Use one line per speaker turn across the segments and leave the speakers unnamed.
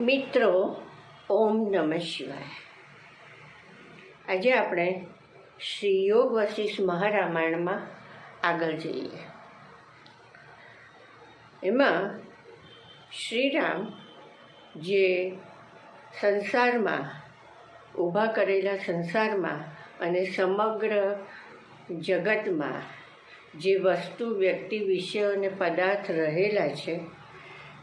મિત્રો, ઓમ નમઃ શિવાય. આજે આપણે શ્રી યોગ વશિષ્ઠ મહારામાયણમાં આગળ જઈએ. એમાં શ્રીરામ જે સંસારમાં ઊભા કરેલા સંસારમાં અને સમગ્ર જગતમાં જે વસ્તુ, વ્યક્તિ, વિષયો અને પદાર્થ રહેલા છે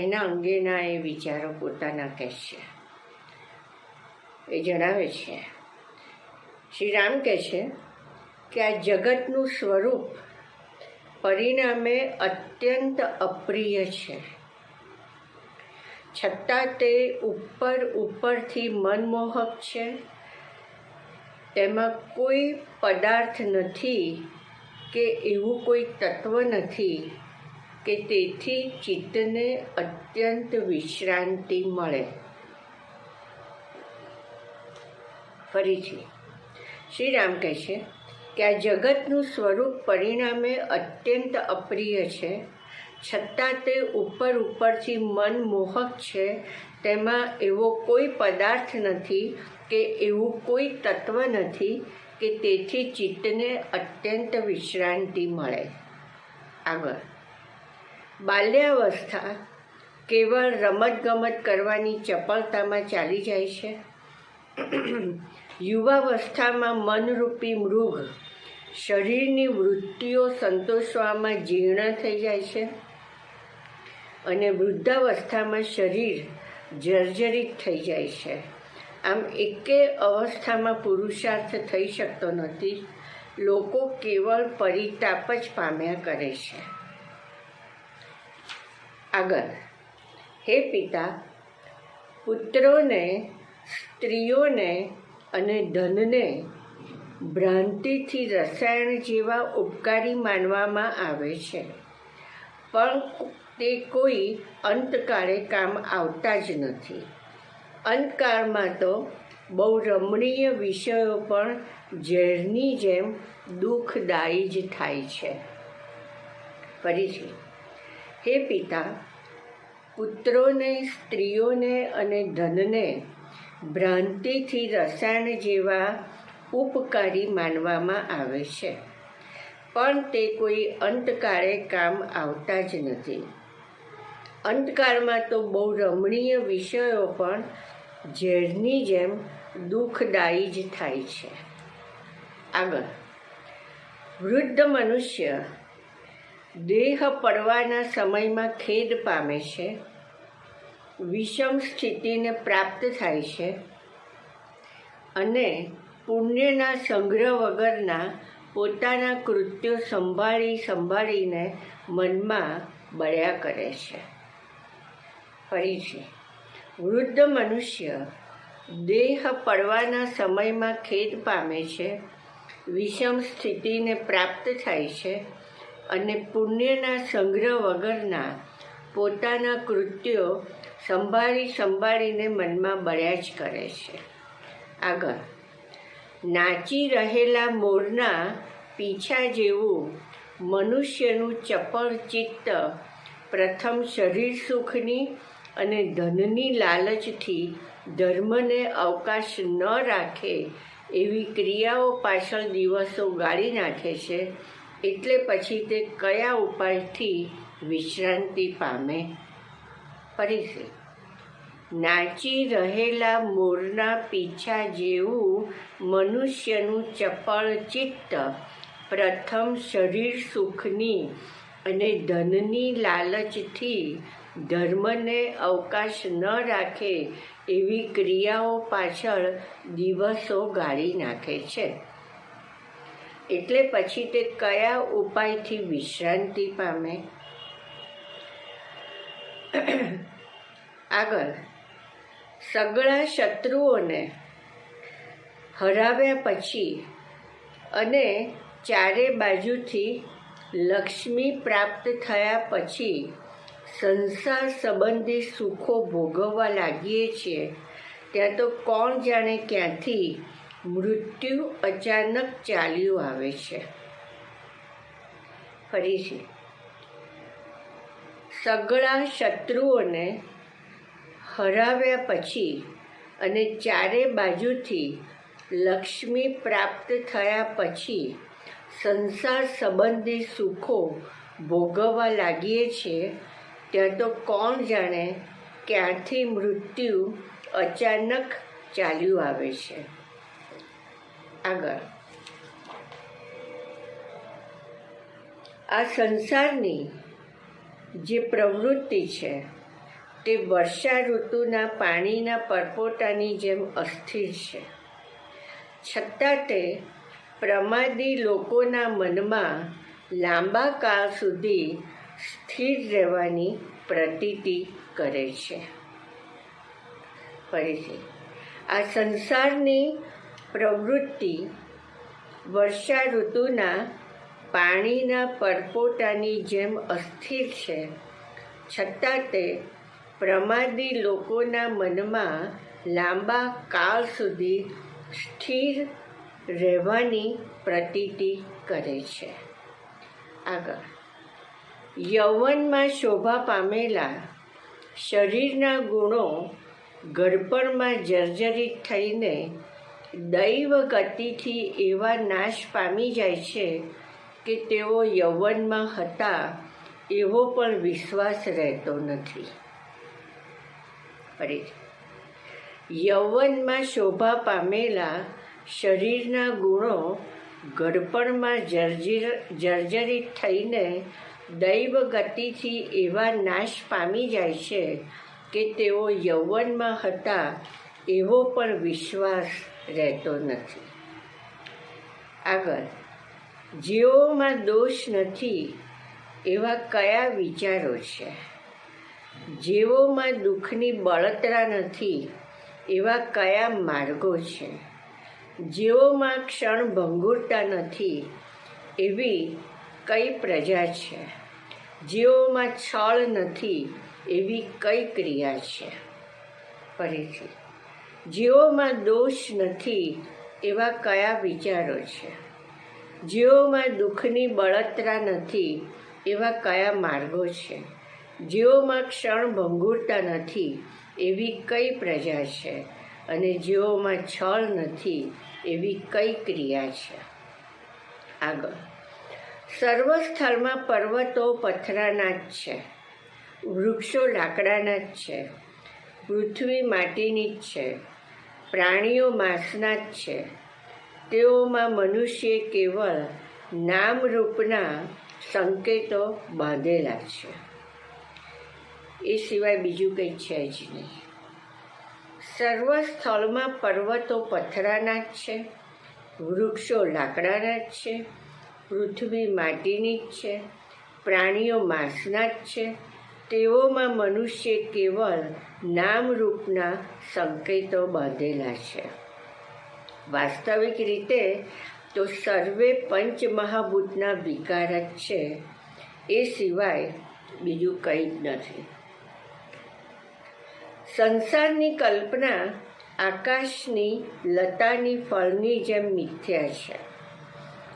એના અંગેના એ વિચારો પોતાના કહે છે. એ જણાવે છે, શ્રી રામ કહે છે કે આ જગતનું સ્વરૂપ પરિણામે અત્યંત અપ્રિય છે, છતાં તે ઉપરથી મનમોહક છે. તેમાં કોઈ પદાર્થ નથી કે એવું કોઈ તત્વ નથી કે તેથી ચિત્તને અત્યંત વિશ્રાંતિ મળે. ફરીથી શ્રી રામ કહે છે કે આ જગતનું સ્વરૂપ પરિણામે અત્યંત અપ્રિય છે, છતાં તે ઉપરથી મનમોહક છે. તેમાં એવો કોઈ પદાર્થ નથી કે એવું કોઈ તત્વ નથી કે તેથી ચિત્તને અત્યંત વિશ્રાંતિ મળે. આગળ, બાલ્યાવસ્થા કેવળ રમતગમત કરવાની ચપળતામાં ચાલી જાય છે. યુવાવસ્થામાં મનરૂપી મૃગ શરીરની વૃત્તિઓ સંતોષવામાં જીર્ણ થઈ જાય છે અને વૃદ્ધાવસ્થામાં શરીર જર્જરિત થઈ જાય છે. આમ એકે અવસ્થામાં પુરુષાર્થ થઈ શકતો નથી. લોકો કેવળ પરિતાપ જ પામ્યા કરે છે. આગળ, હે પિતા, પુત્રોને, સ્ત્રીઓને અને ધનને ભ્રાંતિથી રસાયણ જેવા ઉપકારી માનવામાં આવે છે, પણ તે કોઈ અંતકાળે કામ આવતા જ નથી. અંતકાળમાં તો બહુ રમણીય વિષયો પણ ઝેરની જેમ દુઃખદાયી જ થાય છે. ફરીથી, હે પિતા, પુત્રોને, સ્ત્રીઓને અને ધનને ભ્રાંતિથી રસાયણ જેવા ઉપકારી માનવામાં આવે છે, પણ તે કોઈ અંતકાળે કામ આવતા જ નથી. અંતકાળમાં તો બહુ રમણીય વિષયો પણ ઝેરની જેમ દુઃખદાયી જ થાય છે. આગળ, વૃદ્ધ મનુષ્ય દેહ પડવાના સમયમાં ખેદ પામે છે, વિષમ સ્થિતિને પ્રાપ્ત થાય છે અને પુણ્યના સંગ્રહ વગરના પોતાના કૃત્યો સંભાળીને મનમાં બળ્યા કરે છે. ફરીથી, વૃદ્ધ મનુષ્ય દેહ પડવાના સમયમાં ખેદ પામે છે, વિષમ સ્થિતિને પ્રાપ્ત થાય છે અને પુણ્યના સંગ્રહ વગરના પોતાના કૃત્યો સંભાળીને મનમાં બળ્યા જ કરે છે. આગળ, નાચી રહેલા મોરના પીછા જેવું મનુષ્યનું ચપળ ચિત્ત પ્રથમ શરીર સુખની અને ધનની લાલચથી ધર્મને અવકાશ ન રાખે એવી ક્રિયાઓ પાછળ દિવસો ગાળી નાખે છે. એટલે પછી તે કયા ઉપાયથી વિશ્રાંતિ પામે? ફરીથી, નાચી રહેલા મોરના પીછા જેવું મનુષ્યનું ચપળ ચિત્ત પ્રથમ શરીર સુખની અને ધનની લાલચથી ધર્મને અવકાશ ન રાખે એવી ક્રિયાઓ પાછળ દિવસો ગાળી નાખે છે. એટલે પછી તે કયા ઉપાયથી વિશ્રાંતિ પામે? આગળ, સગળા શત્રુઓને હરાવ્યા પછી અને ચારે બાજુથી લક્ષ્મી પ્રાપ્ત થયા પછી સંસાર સંબંધી સુખો ભોગવવા લાગીએ છીએ ત્યાં તો કોણ જાણે ક્યાંથી મૃત્યુ અચાનક ચાલ્યું આવે છે. ફરીથી, સગળા શત્રુઓને હરાવ્યા પછી અને ચારે બાજુથી લક્ષ્મી પ્રાપ્ત થયા પછી સંસાર સંબંધી સુખો ભોગવવા લાગીએ છીએ, ત્યાં તો કોણ જાણે ક્યાંથી મૃત્યુ અચાનક ચાલ્યું આવે છે. આગળ, આ સંસારની જે પ્રવૃત્તિ છે તે વર્ષા ઋતુના પાણીના પરપોટાની જેમ અસ્થિર છે, છતાં તે પ્રમાદી લોકોના મનમાં લાંબા કાળ સુધી સ્થિર રહેવાની પ્રતીતિ કરે છે. ફરીથી, આ સંસારની પ્રવૃત્તિ વર્ષા ઋતુના પાણીના પરપોટાની જેમ અસ્થિર છે, છતાં તે પ્રમાદી લોકોના મનમાં લાંબા કાળ સુધી સ્થિર રહેવાની પ્રતીતિ કરે છે. આગળ, યૌવનમાં શોભા પામેલા શરીરના ગુણો ઘડપણમાં જર્જરિત થઈને દૈવ ગતિથી એવા નાશ પામી જાય છે કે તેઓ યૌવનમાં હતા એવો પણ વિશ્વાસ રહેતો નથી. ફરીથી, યૌવનમાં શોભા પામેલા શરીરના ગુણો ઘડપણમાં જર્જરિત થઈને દૈવ ગતિથી એવા નાશ પામી જાય છે કે તેઓ યૌવનમાં હતા એવો પણ વિશ્વાસ રહેતો નથી. આગળ, જેઓમાં દોષ નથી એવા કયા વિચારો છે, જેઓમાં દુઃખની બળતરા નથી એવા કયા માર્ગો છે, જેઓમાં ક્ષણભંગુરતા નથી એવી કઈ પ્રજા છે, જેઓમાં છળ નથી એવી કઈ ક્રિયા છે. ફરીથી, જેઓમાં દોષ નથી એવા કયા વિચારો છે, જેઓમાં દુઃખની બળતરા નથી એવા કયા માર્ગો છે, જેઓમાં ક્ષણભંગુરતા નથી એવી કઈ પ્રજા છે, અને જેઓમાં છળ નથી એવી કઈ ક્રિયા છે. આગળ, સર્વ સ્થળમાં પર્વતો પથરાના જ છે, વૃક્ષો લાકડાના જ છે, પૃથ્વી માટીની જ છે, પ્રાણીઓ માંસના જ છે, તેઓમાં મનુષ્ય કેવળ નામરૂપના સંકેતો બાંધેલા છે, એ સિવાય બીજું કંઈ છે જ નહીં. સર્વ સ્થળમાં પર્વતો પથરાના જ છે, વૃક્ષો લાકડાના જ છે, પૃથ્વી માટીની જ છે, પ્રાણીઓ માંસના જ છે, તેઓમાં મનુષ્ય કેવળ નામરૂપના સંકેતો બાંધેલા છે. વાસ્તવિક રીતે તો સર્વે પંચમહાભૂતના વિકાર જ છે, એ સિવાય બીજું કંઈ જ નથી. સંસારની કલ્પના આકાશની લતાની ફળની જેમ મિથ્યા છે,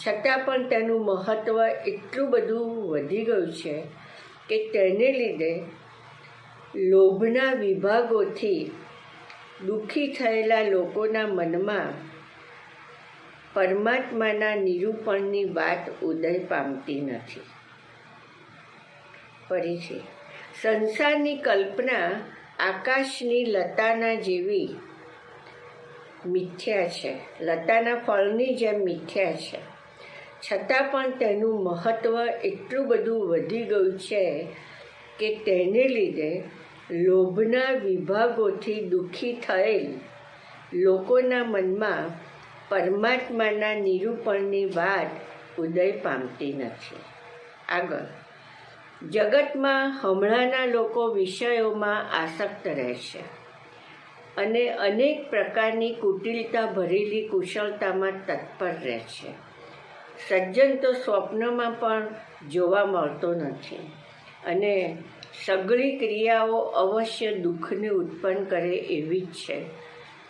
છતાં પણ તેનું મહત્ત્વ એટલું બધું વધી ગયું છે કે તેને લીધે લોભના વિભાગોથી દુઃખી થયેલા લોકોના મનમાં પરમાત્માના નિરૂપણની વાત ઉદય પામતી નથી. ફરીથી, સંસારની કલ્પના આકાશની લતાના જેવી મિથ્યા છે, લતાના ફળની જેમ મિથ્યા છે, છતાં પણ તેનું મહત્ત્વ એટલું બધું વધી ગયું છે કે તેને લીધે લોભના વિભાગોથી દુઃખી થયેલ લોકોના મનમાં પરમાત્માના નિરૂપણની વાત ઉદય પામતી નથી. આગળ, જગતમાં હમણાંના લોકો વિષયોમાં આસક્ત રહે છે અને અનેક પ્રકારની કુટિલતા ભરેલી કુશળતામાં તત્પર રહે છે. સજ્જન તો સ્વપ્નમાં પણ જોવા મળતો નથી અને સઘળી ક્રિયાઓ અવશ્ય દુઃખને ઉત્પન્ન કરે એવી જ છે.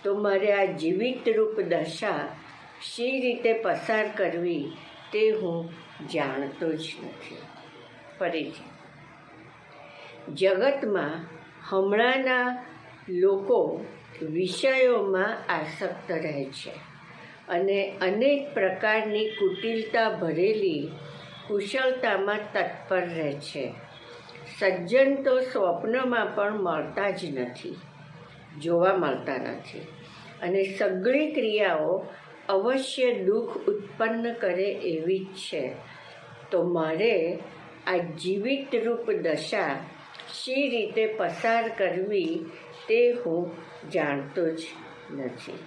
તો મારે આ જીવિત રૂપ દશા શી રીતે પસાર કરવી તે હું જાણતો જ નથી. ફરીથી, જગતમાં હમણાંના લોકો વિષયોમાં આસક્ત રહે છે અને અનેક પ્રકારની કુટિલતા ભરેલી કુશળતામાં તત્પર રહે છે. સજ્જન તો સ્વપ્નમાં પણ મળતા જ નથી, જોવા મળતા નથી, અને સઘળી ક્રિયાઓ અવશ્ય દુઃખ ઉત્પન્ન કરે એવી જ છે. તો મારે આ જીવિત રૂપ દશા શી રીતે પસાર કરવી તે હું જાણતો જ નથી.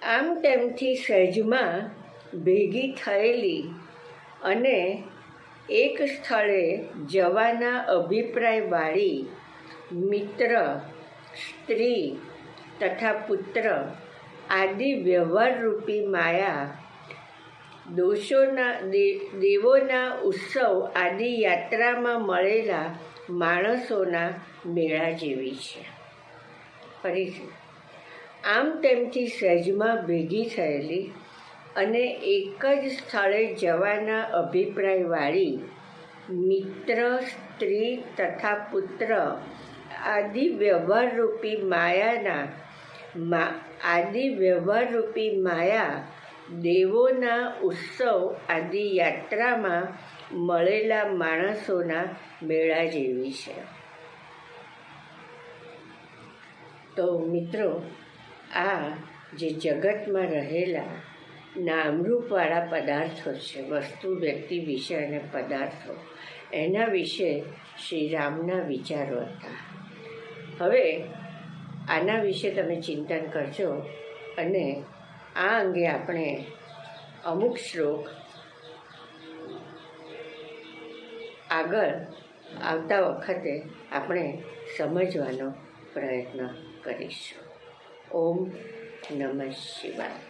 આમ તેમથી સહેજમાં ભેગી થયેલી અને એક સ્થળે જવાના અભિપ્રાયવાળી મિત્ર, સ્ત્રી તથા પુત્ર આદિ વ્યવહારરૂપી માયા દેવોના ઉત્સવ આદિ યાત્રામાં મળેલા માણસોના મેળા જેવી છે. ફરીથી, આમ તેમથી સહેજમાં ભેગી થયેલી અને એક જ સ્થળે જવાના અભિપ્રાયવાળી મિત્ર, સ્ત્રી તથા પુત્ર આદિ વ્યવહારરૂપી માયા દેવોના ઉત્સવ આદિ યાત્રામાં મળેલા માણસોના મેળા જેવી છે. તો મિત્રો, આ જે જગતમાં રહેલા નામરૂપવાળા પદાર્થો છે, વસ્તુ, વ્યક્તિ, વિષય અને પદાર્થો, એના વિશે શ્રી રામના વિચારો હતા. હવે આના વિશે તમે ચિંતન કરજો અને આ અંગે આપણે અમુક શ્લોક આગળ આવતા વખતે આપણે સમજવાનો પ્રયત્ન કરીશું. ઓમ નમઃ શિવાય.